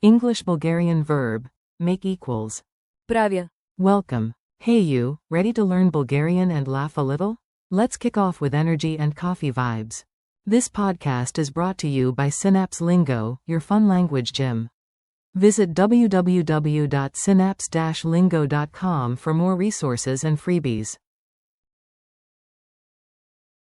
English Bulgarian verb, make equals. Правя. Welcome. Hey you, ready to learn Bulgarian and laugh a little? Let's kick off with energy and coffee vibes. This podcast is brought to you by Synapse Lingo, your fun language gym. Visit www.synapse-lingo.com for more resources and freebies.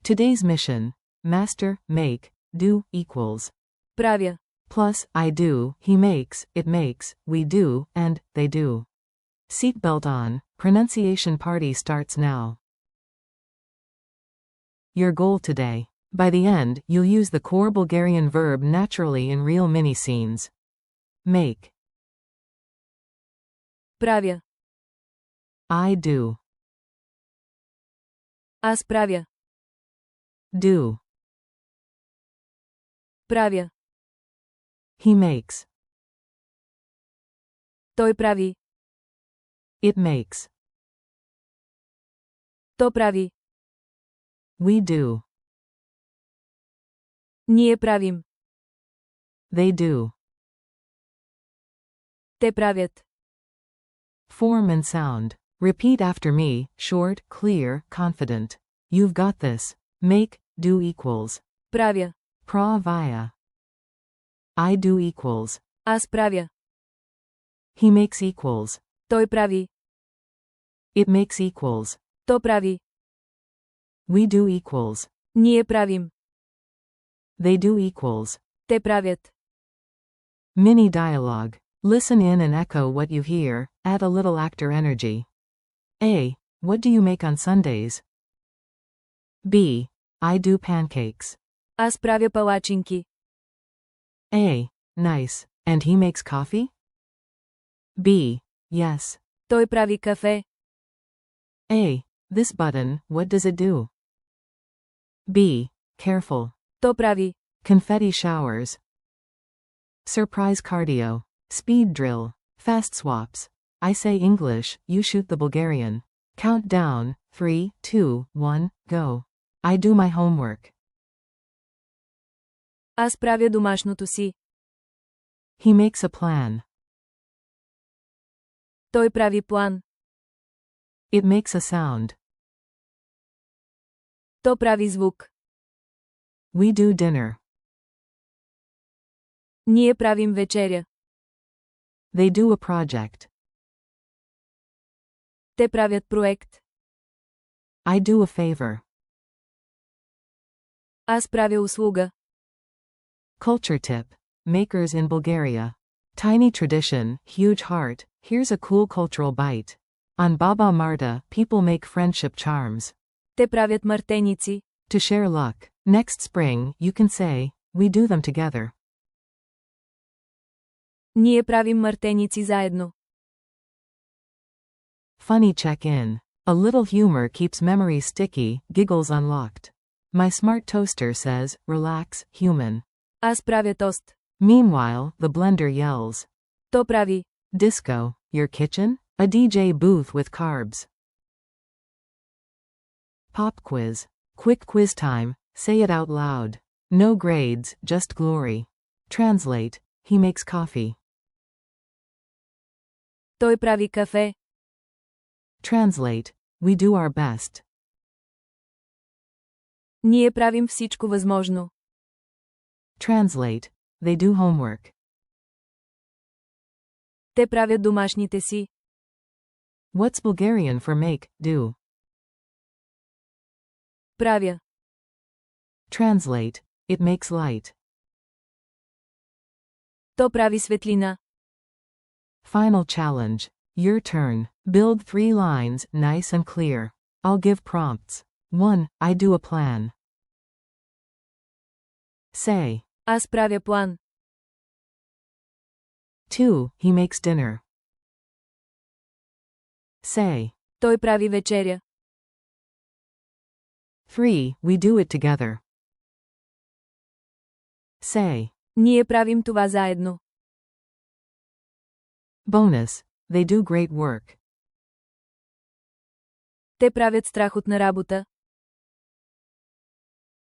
Today's mission: master, make, do, equals. Правя. Plus, I do, he makes, it makes, we do, and they do. Seatbelt on, pronunciation party starts now. Your goal today. By the end, you'll use the core Bulgarian verb naturally in real mini-scenes. Make. Правя. I do. Аз правя. Do. Правя. He makes. Той прави. It makes. То прави. We do. Ние правим. They do. Те правят. Form and sound. Repeat after me, short, clear, confident. You've got this. Make, do equals. Правя. Правя. I do equals. Аз правя. He makes equals. Той прави. It makes equals. То прави. We do equals. Ние правим. They do equals. Те правят. Mini dialogue. Listen in and echo what you hear, add a little actor energy. A. What do you make on Sundays? B. I do pancakes. Аз правя палачинки. A. Nice. And he makes coffee? B. Yes. Той прави кафе. A. This button, what does it do? B. Careful. То прави. Confetti showers. Surprise cardio. Speed drill. Fast swaps. I say English, you shoot the Bulgarian. Count down, 3, 2, 1, go. I do my homework. Аз правя домашното си. He makes a plan. Той прави план. It makes a sound. То прави звук. We do dinner. Ние правим вечеря. They do a project. Те правят проект. I do a favor. Аз правя услуга. Culture tip. Makers in Bulgaria. Tiny tradition, huge heart, here's a cool cultural bite. On Baba Marta, people make friendship charms. Те правят мартеници. To share luck. Next spring, you can say, we do them together. Ние правим мартеници заедно. Funny check-in. A little humor keeps memories sticky, giggles unlocked. My smart toaster says, relax, human. Аз правя тост. Meanwhile, the blender yells. То прави. Disco. Your kitchen? A DJ booth with carbs. Pop quiz. Quick quiz time, say it out loud. No grades, just glory. Translate. He makes coffee. Той прави кафе. Translate. We do our best. Ние правим всичко възможно. Translate. They do homework. Те правят домашните си. What's Bulgarian for make, do? Правя. Translate. It makes light. То прави светлина. Final challenge. Your turn. Build 3 lines, nice and clear. I'll give prompts. 1. I do a plan. Say. Аз правя план. 2. He makes dinner. Say. Той прави вечеря. 3. We do it together. Say. Ние правим това заедно. Bonus. They do great work. Те правят страхотна работа.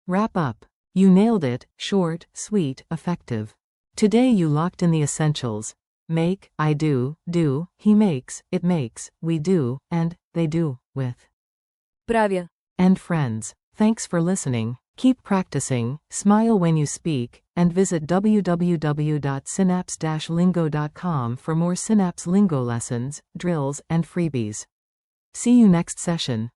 Wrap up. You nailed it, short, sweet, effective. Today you locked in the essentials. Make, I do, he makes, it makes, we do, and they do, with Правя. and friends. Thanks for listening. Keep practicing, smile when you speak, and visit www.synapse-lingo.com for more Synapse Lingo lessons, drills, and freebies. See you next session.